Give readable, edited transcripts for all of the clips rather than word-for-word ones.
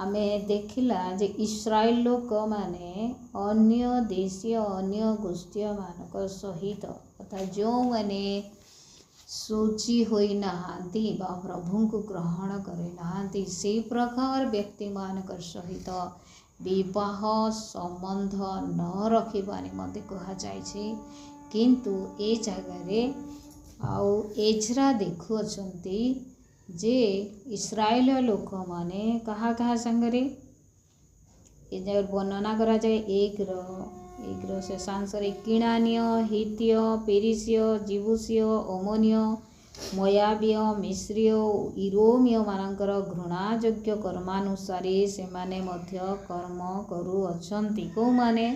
आमे देखिला जे इस्राएल लोक माने अन्य देशीय अन्य गोष्ठी मानक सहित अर्थात जो माने सूची होई नहांती बा प्रभु को ग्रहण करे नहांती से प्रकार व्यक्ति मानक सहित विवाह संबंध न रखिबा निमंते कहा जायछि। किंतु ए जगह आउ एजरा देखु अछंती जे इस्राएल लोक माने कहा कहा संगरे ए जगह वर्णना करा जाए एक रो से सांसरे किणानिय हित्य पेरिसिय जिबुसिय ओमोनिय मोयाबिय मिश्रिय इरोमिय मानकर घृणायोग्य कर्मानुसारे से माने मध्य कर्म करू अछंती। को माने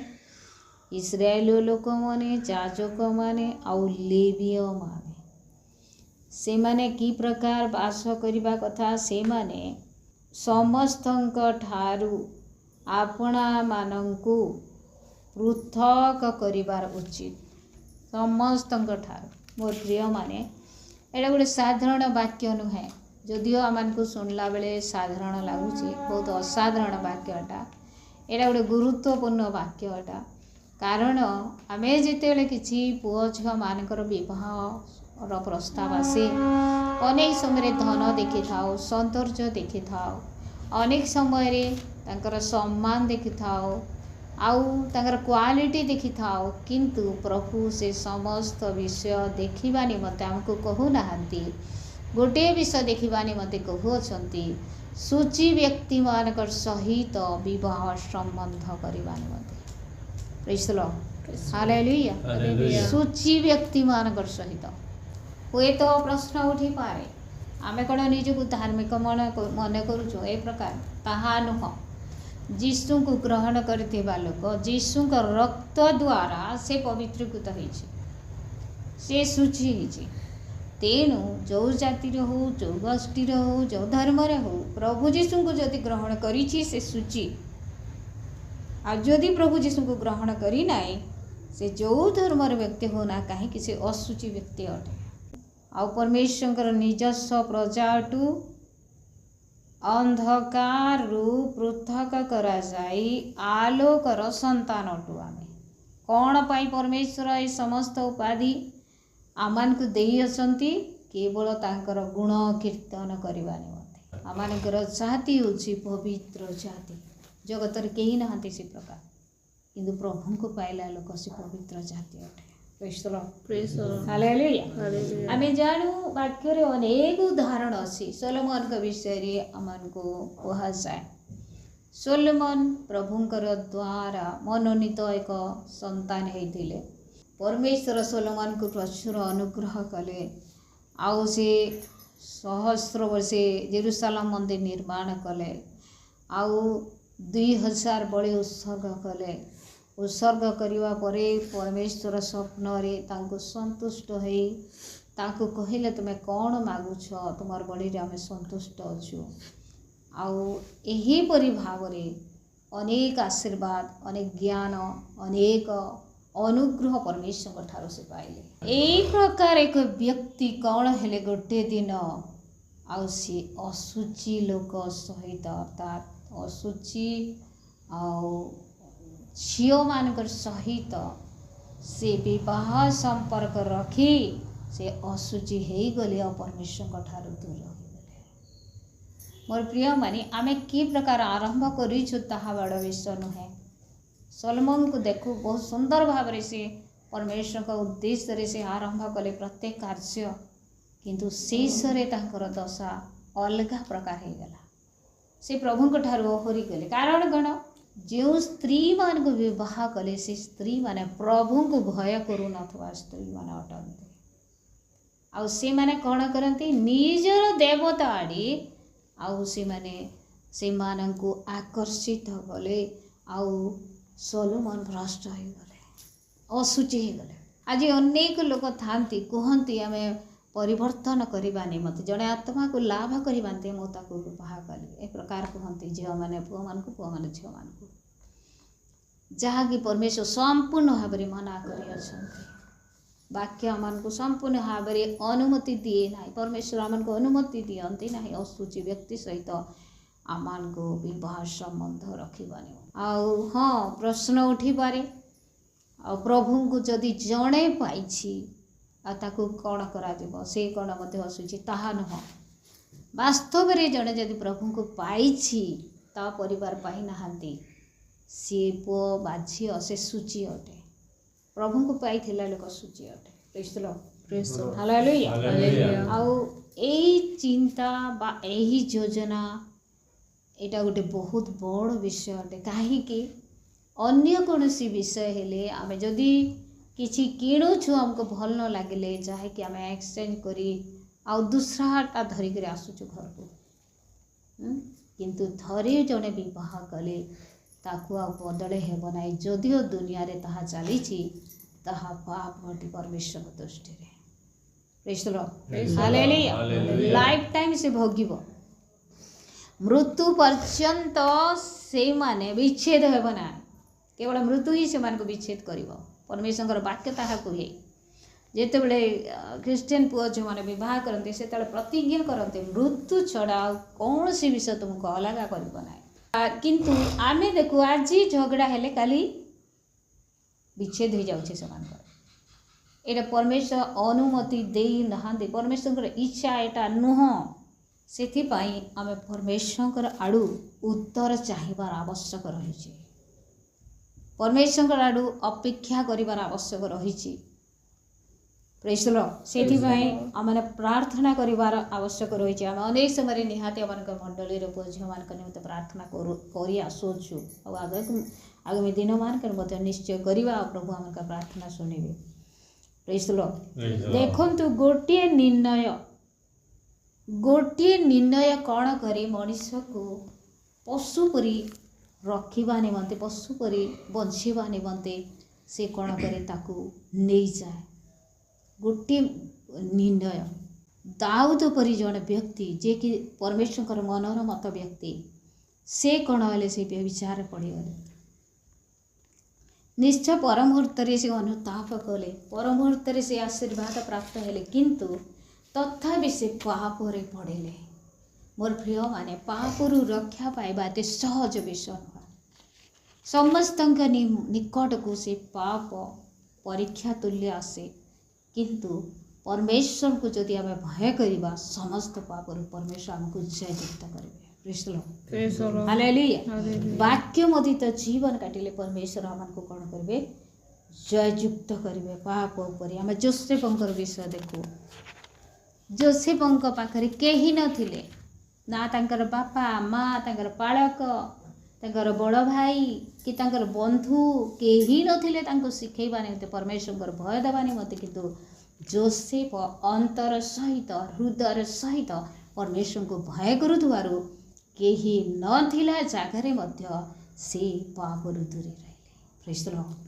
इस्राएल लोक माने याजक माने आउ लेवीय माने से माने की प्रकार वास करिबा कथा से माने समस्तंक ठारू आपणा मानंकु पृथक करिबार उचित समस्तंक ठारू। मोर प्रिय माने एटा गोटे साधारण वाक्य नुहे जदिओ आमको सुनला बेले साधारण लगुच बहुत असाधारण वाक्यटा एटा गोटे गुरुत्वपूर्ण वाक्यटा कारण आमे जिते किसी पुओ झील मानकर विवाह प्रस्ताव आसे अनेक समय धन देखि थाओ सौंदर्य देखि थाओ अनेक समय तांकर सम्मान देखि थाओ आउ तांकर क्वालिटी देखि थाओ किंतु प्रभु से समस्त विषय देखिबा निमंते हमको कहू नाहंती गोटे विषय देखिबा निमंते कहू अछंती सूची व्यक्ति मानकर सहित विवाह संबंध करिबा निमंते। Praise the Lord hallelujah. सूची व्यक्ति मानकर सहित हुए तो प्रश्न उठी पारे आमे कण निजको धार्मिक मन करूछु ए प्रकार ताहा नुह जीशु को ग्रहण करथिबा लोक जीशु का रक्त द्वारा से पवित्रीकृत होइछि से सूची होइछि। तेणु जो जाति हो जो गोष्ठी हो जो धर्म हो प्रभु जीशु को जदि ग्रहण करिछि से सूची आ जदि प्रभु जीशु को ग्रहण करी नाई से जो धर्म व्यक्ति हो ना कहीं से असूची व्यक्ति अटे। आ परमेश्वर निजस्व प्रजाटू अंधकार पृथक करा जाई आलोकर संतान अटू आमे कौन पाई परमेश्वर ए समस्त उपाधि आमान को देई असंती केवल तांकर गुण कीर्तन करबा निमंते। आमानकर जाति होछि पवित्र जाति जगतर केही नहांती से प्रकार किंतु प्रभु को पाइला लोक से पवित्र जाति अटे। Praise the Lord hallelujah. आमे जानु वाक्य रे अनेक उदाहरण अछि सोलोमन के विषय रे आमनको कहा जाय। सोलोमन प्रभुंकर द्वारा मनोनीत एक संतान हेतिले परमेश्वर सोलोमन को प्रचुर अनुग्रह कले आउ से सहस्र वर्ष जेरूशलेम मंदिर निर्माण कले आउ 2000 बड़े उत्सर्ग कले उत्सर्ग करिवा परे परमेश्वर स्वप्न रे तांको संतुष्ट होई तांको कहिले तुमे कौन मागुछ तुमार बड़ी रे आमे संतुष्ट अछु आउ एही परि भाव रे अनेक आशीर्वाद अनेक ज्ञान अनेक अनुग्रह परमेश्वर ठारो से पाइले। एई प्रकार एक व्यक्ति कौन हेले गोटे दिन आउ सी असुचि लोक सहित अर्थात असुचि आउ झील मानकर सहित से विवाह संपर्क रखी से असुचि हो गले और परमेश्वर ठारू दूर हो गले। मोर प्रिय मानी आमे कि प्रकार आरंभ करिछु ताहा बड़ विषय नुहे। सोलोमन को देखु बहुत सुंदर भाव से परमेश्वर का उद्देश्य रे से आरंभ कले प्रत्येक कार्य किंतु शेष रे तांकर दशा अलग प्रकार हो गला से प्रभु को ठारू ओहरी गले। कारण गण जो स्त्री मान को विवाह कले से स्त्री माने प्रभु को भय करू नथवा स्त्री माने अटंती आउ से माने कौन करती निजर देवता आड़ी आउ से माने से मान को आकर्षित गले आउ सोलोमन भ्रष्ट हो गले असुचि हो गले। आज अनेक लोक थांती कहती आमे परिवर्तन करवा निमंते जड़े आत्मा को लाभ करवाते मो ताको विवाह कली ए प्रकार कहती झील मैंने पुओ मान को पुओ मैंने झील मान को जहाँकि परमेश्वर संपूर्ण भाव में मना कर वाक्य मान को संपूर्ण भाव में अनुमति दिए ना परमेश्वर आम को अनुमति दियंती ना असुचि व्यक्ति सहित आमान को विवाह संबंध रखिबानी आउ हाँ प्रश्न उठी पारे आ प्रभु को जदि जड़े पाई ताकू कौन करा से कौन मध्य आसूची ताहा नुह वास्तव में जड़े जदि प्रभु को पाई ता परिवार पाई नहांती सी पुओ बा झील से सूची अटे प्रभु को पाई लोक सूची अटे हालेलुया आउ एही चिंता बा एही योजना एटा गोटे बहुत बड़ विषय अटे कहीं अन्य कौन विषय हेले आमे जदि किछि किणुछु हमको भल न लगे चाहे कि आमे एक्सचेंज करी आउ दूसराटा धरिक आसुचु घर को किंतु थरे जड़े विवाह कले ताकू आ बदले हेब ना जदिओ दुनिया रे ताहा चली ताहा पाप घटी परमेश्वर दृष्टि हालेलुया लाइफ टाइम से भोगिब मृत्यु पर्यंत से माने विच्छेद हेब ना केवल मृत्यु ही से विच्छेद करिवो परमेश्वर वाक्य ताहा कहे जेते बेले क्रिश्चियन पुओ जो माने विवाह करते से प्रतिज्ञा करते मृत्यु छड़ा कौन सी विषय तुमको अलग करिवो ना किंतु आमे देखु आज झगड़ा हेले काली विच्छेद हो जाउछे समानकर एटा परमेश्वर अनुमति देई नहांती परमेश्वर इच्छा एटा नुह सेथि पई आमे परमेश्वर आडू उत्तर चाहिबार आवश्यक रही परमेश्वर आडू अपेक्षा करिबार आवश्यक रही प्रेज द लॉर्ड सेथि पई आमे प्रार्थना करिबार आवश्यक रही आमे अनेक समय निहाती आमनकर मंडली रो पुझ मानकर निमित्त प्रार्थना करी आसोछु आगामी दिन मानकर मध्य निश्चय करिबा प्रभु आमनकर प्रार्थना सुनिबे प्रेज द लॉर्ड देखंतु गोटे निर्णय कौन करे मनुष्य को पशु परी रखिबा निमंते पशु परी बंचिबा निमंते से कौन करे ताकू नहीं जाए गोटे निर्णय दाऊद परी जड़े व्यक्ति जे कि परमेश्वर मनर मत व्यक्ति से कौन हेले से व्यभिचार पड़गले निश्चय परमुहूर्त से अनुताप कले परमुहूर्त से आशीर्वाद प्राप्त हेले किंतु तथापि से पाप रे पड़े मोर प्रिय माने पापरु रक्षा पाइबा एते सहज विषय नुह समस्त निकट को से पाप परीक्षा तुल्य आसे किंतु परमेश्वर को जदि आमे भय करिबा समस्त पापरु परमेश्वर हमको जययुक्त करिवे हालेलुया वाक्य मदित जीवन काटिले परमेश्वर हमको कौन करिवे जययुक्त करिवे पाप ऊपर आमे जोसेफंकर विषय देखू जोसेफंक पाखरे केही नथिले ना तांकर बापा माँ तांकर पालक तांकर बड़ भाई कि तांकर बंधु केही नथिले तांको शिखैबा निमंते परमेश्वर भय देबा निमंते किंतु जोसेफ अंतर सहित हृदय सहित परमेश्वर को भय करुथुवारु केही नथिला जागारे मध्य से पापरु दूरे रहिले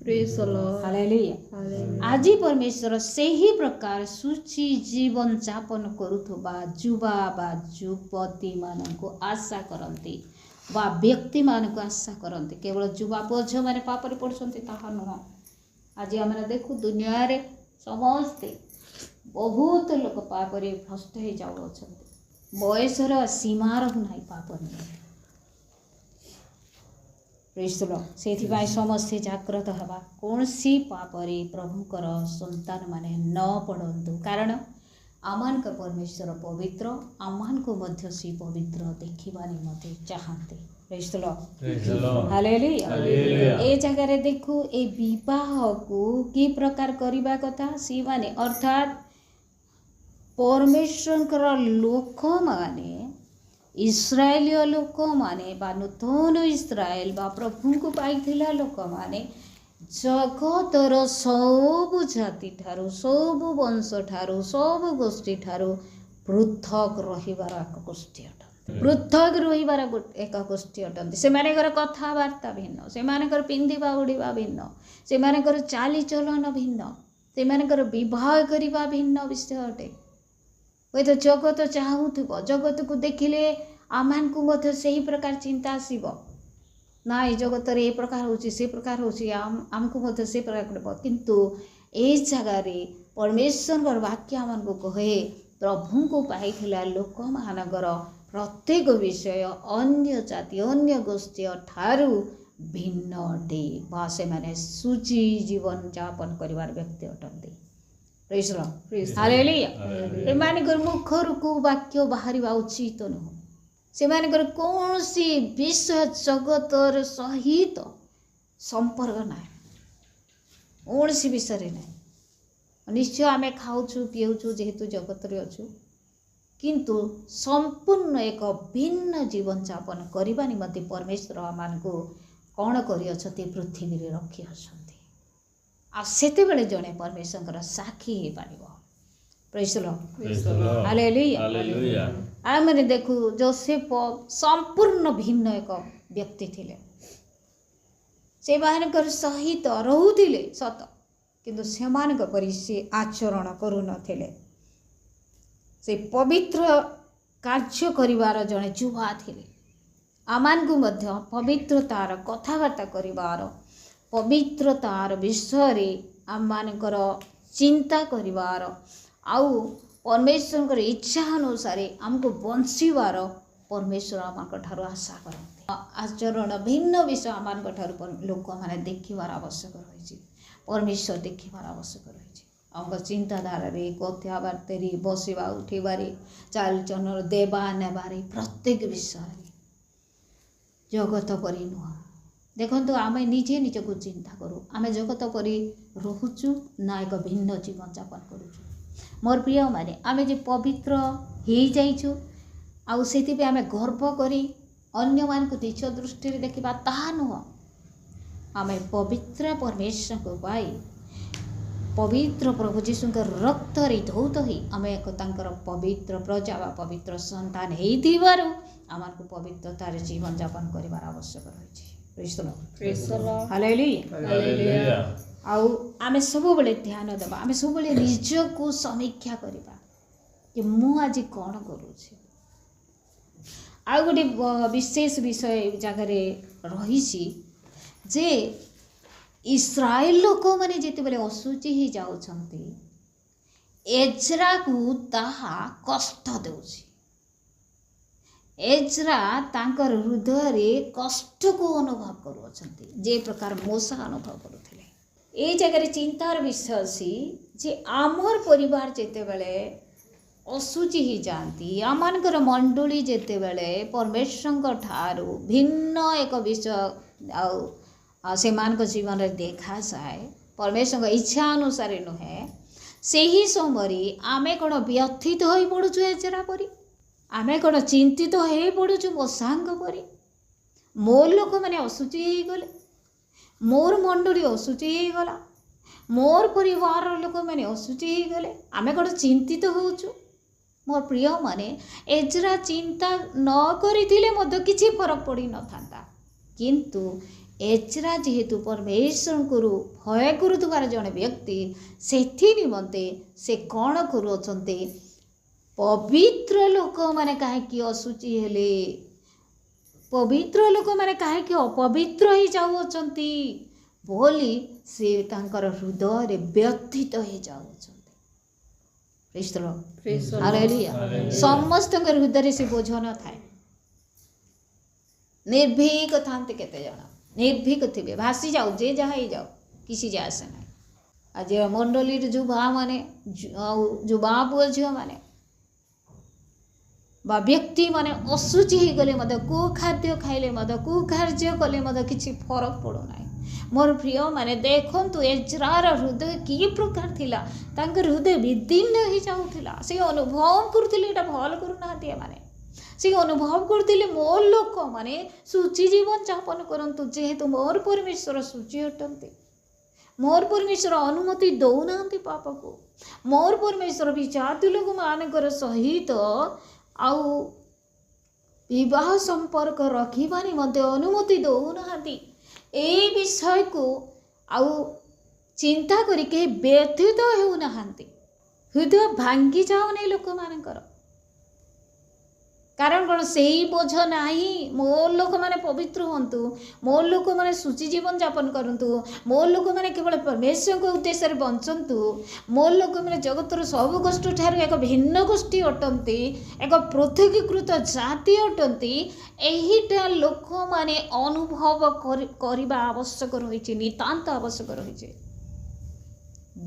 प्रेज द लॉर्ड हालेलुया आज परमेश्वर सही प्रकार सूची जीवन यापन करुथुबा जुवा बा युवती माननको आशा करती बा व्यक्ति मानक आशा करते केवल जुवा पुओ झील मैंने पापरे पड़ुंट ताहा नुह आज आम देखु दुनिया रे समस्ते बहुत लोक पापरे भ्रष्ट हो जाऊ बयसर सीमा रहुना पाप नहीं प्रेज द लॉर्ड सेथिबाई समस्ते जाग्रत हवा कौन सी पापरे प्रभुकर संतान माने न पड़ंतु कारण आमान का परमेश्वर पवित्र आमान को मध्य सी पवित्र देखिबा निमंते चाहते प्रेज द लॉर्ड हालेलुया ए जगह रे देखु ए विवाह को की प्रकार करिबा कथा सी माने अर्थात परमेश्वर लोक माने इस्राएलीय लोक माने बा नूतन इस्राएल बा प्रभु को पाइथिला लोक माने जगतर सबु जाति ठारू सबु वंश ठारू सबु गोष्ठी ठारू पृथक रहिबार एक गोष्ठी अटंती पृथक रहिबार एक गोष्ठी अटंती सेमानेकर कथाबार्ता भिन्न सेमानेकर पिंधिबा उड़िबा भिन्न सेमानेकर चालीचलन भिन्न सेमानेकर विवाह करिबा भिन्न विषय अटे हुए तो जगत चाहूब जगत को देखिले आमान को मध्य से ही प्रकार चिंता आसब ना ये जगत रे ए प्रकार हो से प्रकार हो आमको मध्य से प्रकार किंतु ए जगार परमेश्वर वाक्य आम को कहे प्रभु को पाई लोक मानकर प्रत्येक विषय अन्य जाति अन्य गोष्ठी ठारू भिन्न अटे बा से माने सूची जीवन यापन करिवार व्यक्ति अटंती। Praise Lord hallelujah. एमानकर मुखर को वाक्य बाहरिबा उचित नुह। सेमानकर कौनसी विषय जगतर सहित संपर्क ना कौन सी विषय ना। निश्चय आम खाऊँ पीऊँ जेहेतु जगत रे अच्छु किंतु संपूर्ण एक भिन्न जीवन यापन करने निमंते परमेश्वर आम को कौन कर पृथ्वी रे रखी आते बेले जड़े परमेश्वर साक्षी हो पार। Praise the Lord hallelujah. आम मैंने देखू जोसेफ संपूर्ण भिन्न एक व्यक्ति थिले। से मानकर सहित रोहुथिले सत किंतु सेमानक परि से आचरण करू नथिले। से पवित्र कार्य करिवार जड़े जुवा थिले। आमान को मध्य पवित्रतार कथबार्ता करिवार पवित्रतार विषय आम मानकर चिंता करिवार आउ परमेश्वर इच्छा अनुसार आमको बंचीबार परमेश्वर आम ठार आशा करते। आचरण भिन्न विषय आम लोक मैंने देखार आवश्यक रही। परमेश्वर देखार आवश्यक रही। आम चिंताधारा कथबार्ता बसवा उठे चालचलन देवा नेबारे प्रत्येक विषय जगत परी नुह। देखु आम निजे निजक चिंता करूँ आम जगत परी रोचु ना एक भिन्न जीवन यापन करुचु। मोर प्रिय माने आम जे पवित्र हो जाइछु आउ सेति आम गर्व करी अन्य मान को नीच दृष्टि देखा ताहा नुह। आम पवित्र परमेश्वर को पाई पवित्र प्रभु जीशु रक्त धौत ही आम एक पवित्र प्रजा व पवित्र संतान आम को पवित्रतार जीवन यापन कर आवश्यक रही। हालेलुया। आउ आम सब बेले ध्यान देवा आम सब बेले निज को समीक्षा करवा कि मु आज कौन करुछि। आउ गोटे विशेष विषय जगह रही जे इस्राएल लोक मैंने जिते बेले असुचि ही जाउछंती एजरा को ताहा कष्ट देउछि। एजरा तांकर हृदय रे कष्ट को अनुभव करुछंती जे प्रकार मूसा अनुभव करुथिले। ए जगह चिंतार विषय सी जे आमर परिवार जेते बेले असुचि ही जाती आमर मंडली जेते बेले परमेश्वर ठारू भिन्न एक विषय आ से जीवन में देखा जाए परमेश्वर इच्छा अनुसार नुहे से ही समय आमे कौन व्यथित हो पड़ुचु एजरा परी आमे कौन चिंतित हो पड़ुचु मो सांग परी मोर लोक मैंने असुचि हो गले मोर मंडली असुचि हो गला मोर परिवार लोक मैंने असुचि हो गले आमे कौन चिंतित होचु। मोर प्रिय माने एजरा चिंता न करिथिले मध्य किछि फरक पड़ी न थांता किंतु एजरा जेहेतु परमेश्वर को भय करुवार जड़े व्यक्ति से निमंते से कौन करुँचे पवित्र लोक मैंने कहीं असुचि हेले पवित्र लोक मैंने कहीं अपवित्र ही जाऊँच बोली से तांकर हृदय व्यथित हो जाऊँच। समस्त हृदय से बोझ न थाए निर्भीक था केते जन निर्भीक थे भासी जाओ जे जहाँ ही जाओ किसी जा आसे ना। आज मंडली जो बा माने जो बा पुओ झील माने बा व्यक्ति माने असुचि ही गले मद को खाद्य खाइले मद को कार्य कले मद किछि फरक पड़ो ना। मोर प्रिय माने देखंतु एजरार हृदय कि प्रकार थिला तांकर हृदय विदीर्ण ही जाउथिला से अनुभव करथिले एटा भल करूनाहांती माने से अनुभव करथिले मोर लोक माने सूची जीवन यापन करंतु जेहेतु मोर परमेश्वर सूची हटंती मोर परमेश्वर अनुमति दौनाहांती पाप को मोर परमेश्वर विचार लोक मानकर सहित आउ विवाह संपर्क रखिबा निमंते अनुमति दौनाहांती ए विषय को आउ चिंता करिके व्यथित होउनाहांती हृदय भांगी जाउनी लोक मानकर कारण कौन से ही बोझ नहीं मो लोक मैंने पवित्र हूँ मो लोक मैंने सूची जीवन यापन करूँ मो लोक मैंने केवल परमेश्वर के उद्देश्य बंचतु मो लोक मैंने जगतर सब गोष्ठी ठार एक भिन्न गोष्ठी अटंती एक पृथकीकृत जाति अटंती एहिटा लोक मैंने अनुभव करने आवश्यक रही नितांत आवश्यक रही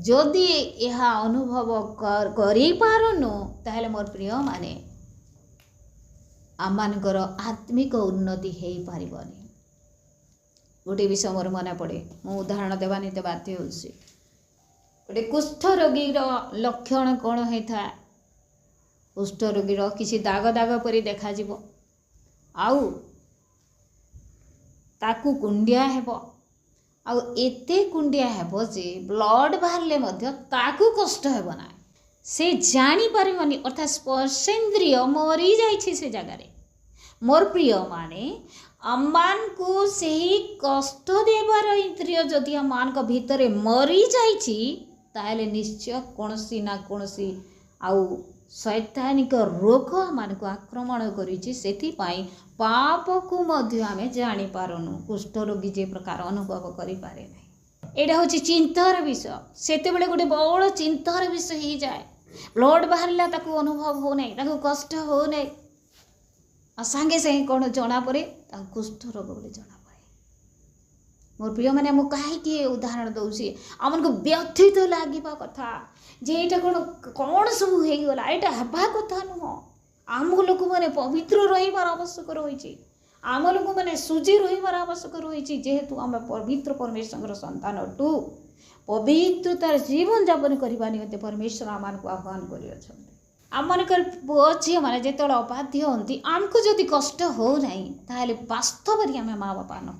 जदि यह अनुभव कर पारनु ताहले मोर प्रिय माने आमर आत्मिक उन्नति हो पारनी। गोटे विषय मोर मन पड़े मु उदाहरण देवा नहीं तो बाध्य हो गोटे कुष्ठ रोगीर लक्षण कौन होता है कुष्ठ रोगीर किसी दाग दाग परी देखा आउ ताकू कुंडिया हेब आउ एते कुंडिया हेब जे ब्लड बाहरले मध्य ताकू कष्ट हेब ना से जानी पारिबनी अर्थात स्पर्शेन्द्रिय मरी जाइछि से जगार मोर प्रिय माने अम्मान को सही कष्ट देवार इंद्रिय जदि अम्मान को भीतर मरी जाइछि ताहले निश्चय कोनसी ना कोनसी आउ शैतानिक रोग मान को आक्रमण करिछि सेथिपाई पाप को मध्य आमे जानी पारुनु कुष्ठ रोगी जे प्रकार अनुभव करि पारे नै एडा होछि चिंतार विषय सेते बेले गोटे बड़ चिंतार विषय ही जाए ब्लड बाहरला ताकू अनुभव हो नहीं ताकू कष्ट हो नहीं आ सांगे सांगे कौन जना पड़े कुष्ठ रोग बोले जना पड़े मोर प्रिय मैंने मु कहीं उदाहरण दूसरी आम को व्यथित लगे कथा जे यहाँ कौन सब होगला यहाँ हवा कथा नुह आम लोक मैंने पवित्र रहीबार आवश्यक रही आम लोक मैंने सुजी रहीबार आवश्यक रही जेहेतु आम पवित्र परमेश्वर संतान अटू पवित्रतार जीवन यापन करने निमंते परमेश्वर आम को आह्वान कर आमकर पुओ झी मैंने जो अबाध्य होती आमको जदि कष्ट हो ना वास्तव आम माँ बापा न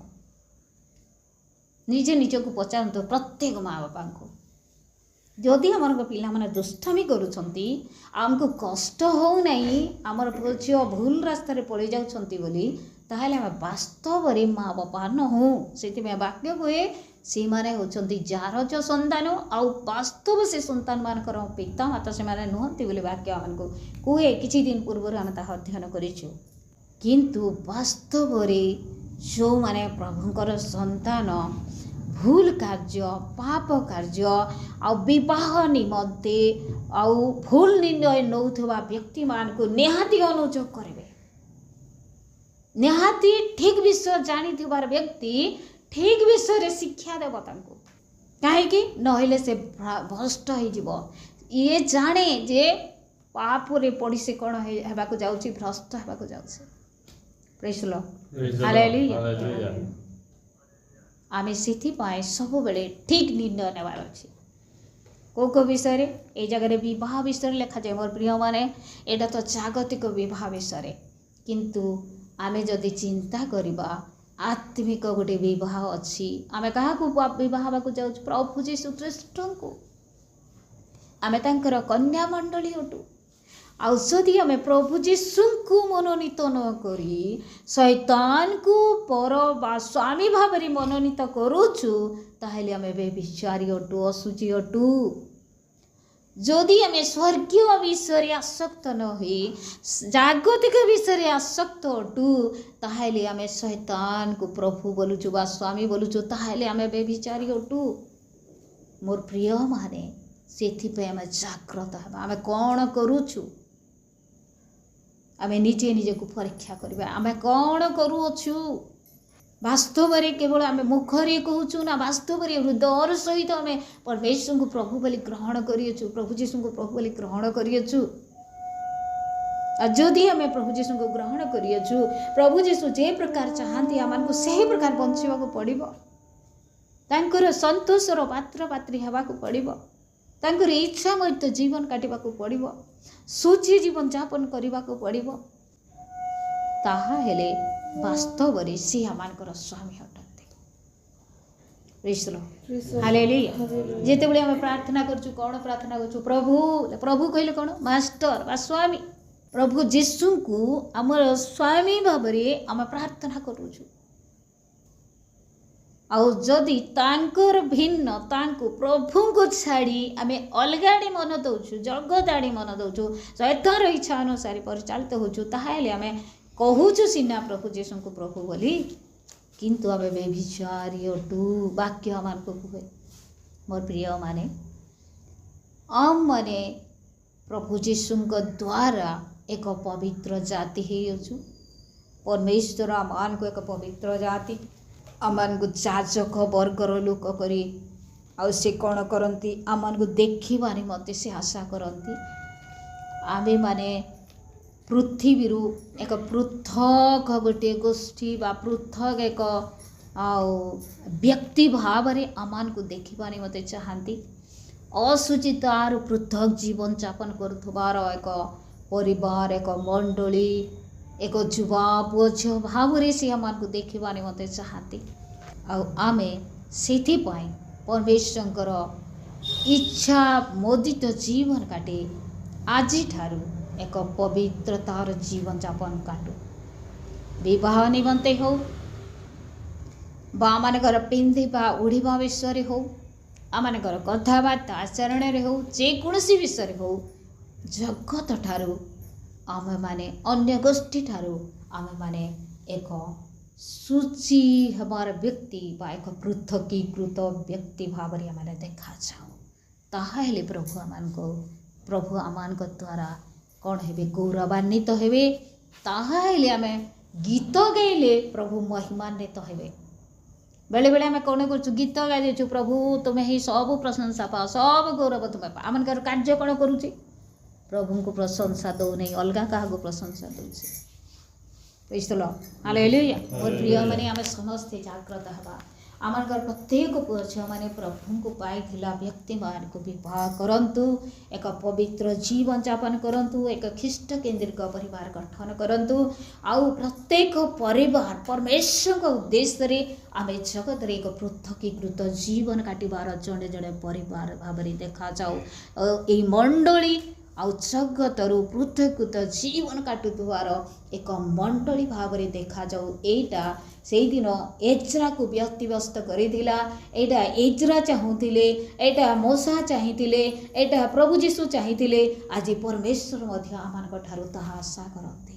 निजे निजक पचारतु प्रत्येक माँ बापा को जदि आम पिला माने दुष्टामी करुछंती आमको कष्ट हो नहीं आमर पुओ झी भूल रास्ता पड़ जाउछंती बोली ताहले आम वास्तव माँ बापा न हूँ से वाक्य हुए सी माने होचंती जार जो संतान आउ वास्तव से संतान मानकर पिता माता से माने नुहंती बोली वाक्य आमको कहे किछि दिन पूर्व आम ताहा अध्ययन करिछु किंतु वास्तव रे जो माने प्रभुंकर संतान भूल कार्य पाप कार्य आउ विवाह निमंते आउ भूल निर्णय नौथवा व्यक्ति मान को निहाती अनुजोग करेंगे निहाती ठीक विषय जानी थिबार व्यक्ति ठीक विषय शिक्षा देव कहीं नहले से भ्रष्ट हो ये जाने जे पाप रे पड़ी से कौन होगा जाऊँगी भ्रष्ट होगा जाऊँगी प्रेज द लॉर्ड हालेलुया आमे सेथिपाई सब बेले ठीक निर्णय नेबार अछि को विषय रे ए जगह विवाह विषय लिखा जाए मोर प्रिय माने एटा तो जागतिक विवाह विषय किंतु आमे जदि चिंता करिबा आत्मिक गोटे विवाह अच्छी आमे कहा विवाह को जाऊँ प्रभु जीशु ख्रीष्ट को आमे तांकर कन्या मंडली अटू आउ जदि आमे प्रभु जीशु को मनोनीत न करी शैतान को पर बा स्वामी भाव में मनोनीत करूछु ताहले आमे बेविचारी अटू असुचि अटू जदि आमे स्वर्गीय विषय आसक्त न हुई जागतिक विषय आसक्त अटू ताहले आमे शैतान को प्रभु बोलुचु बा स्वामी बोलुचु ताहले आमे बेविचारी अटू मोर प्रिय माने सेथिपे आमे जाग्रत हेबा आमे कौन करूछु आमे निजे निजे को परीक्षा करबा आमे कौन करूछु वास्तव में केवल आम मुखरे कहूँ ना वास्तव में हृदय सहित आम परमेश्वर को प्रभु बोली ग्रहण करियछु प्रभु जीशु को प्रभु बोली ग्रहण करियछु जदि आम प्रभु जीशु को ग्रहण करियछु प्रभु जीशु जे प्रकार चाहती आम को सही प्रकार बंचवा को पड़िबो तांकर संतोषर पात्र पात्री हेबा को पड़िबो तांकर इच्छा मत जीवन काटिबा को पड़िबो सूची जीवन यापन करबा को पड़िबो ताहा हेले वास्तव रे सी आमानकर स्वामी हटते प्रेज द लॉर्ड हालेलुया जेते बेले हम प्रार्थना करछु कोन प्रार्थना करछु प्रभु प्रभु कहले कोन मास्टर बा स्वामी प्रभु जीशु को हमर स्वामी भाबरे हम प्रार्थना करूछु आउ जदि तांकर भिन्न तांको प्रभु को छाड़ी आमे अलगाड़ी मन दौचु जगत आड़ी मन दौचु शैतान इच्छा अनुसार परिचालित होचु ताहेले आमे कहूचु सिना प्रभु जीशु को प्रभु बोली किंतु आमे बेभिचारी अटू वाक्य आमान को कहे मोर प्रिय माने आम माने प्रभु जीशु द्वारा एक पवित्र जाति हेयछु परमेश्वर आमान को एक पवित्र जाति आमान को जाजक वर्गर लोक करी आ से कौन करती आमान को देखा निमते से आशा करती आमे माने पृथ्वी एक पृथक गोटे गोष्ठी बा पृथक एक व्यक्ति भाव में आमान को देखा निमते चाहती असुचित आर पृथक जीवन यापन करुवार एक परिवार एक मंडली एक जुवा पुओ झील भाव से आमान को देखा निमते चाहती आमे से परमेश्वर इच्छा मोदित जीवन काटे आज ठारू एक पवित्रतार जीवन यापन काटू विवाह निमंते हो आमानकर पिंधिबा उड़ीबा विषय हो आमानकर कथबार्ता आचरण हो जेकोसी विषय हो जगत ठारू आमे माने अन्य गोष्ठी ठारू आमे माने एक सूची हमार व्यक्ति बा एक पृथकीकृत व्यक्ति भाव में आम देखा जाऊ ताहेले प्रभु आमान द्वारा कौन हे गौरवान्वित हेबे ताहेले आमे गीत गाइले प्रभु महिमान्वित हेबे बेले बेले आम कौन कर गीत गाई देचु प्रभु तुम्हें ही सब प्रशंसा पाओ सब गौरव तुम्हें पाओ आम कार्य कौन करुचे प्रभु को प्रशंसा दो नहीं अलग क्या प्रशंसा दूसरे पैस्तलो हालेलुया मोर प्रिय माने आम समस्ते जाग्रत हवा आमर प्रत्येक पुओ झील मैंने प्रभु को पाई व्यक्ति मान को विवाह करंतु एक पवित्र जीवन यापन करंतु एक ख्रीष्ट केंद्रिक परिवार गठन करंतु आउ प्रत्येक परिवार परमेश्वर का उद्देश्य रे आमे जगत रे एक पृथकीकृत जीवन काटिबार जड़े जड़े परिवार भाव में देखा जाऊ ए मंडली आउ जगतरू पृथकृत जीवन काटुवार एक मंडली भाव में देखा जाऊ एटा से दिन एज्रा को व्यक्तिव्यस्त करिदिला एटा एज्रा चाहूले एटा मोसा चाहिए एटा प्रभु जीशु चाहिए आज परमेश्वर आम ठारू ताहा आशा करते।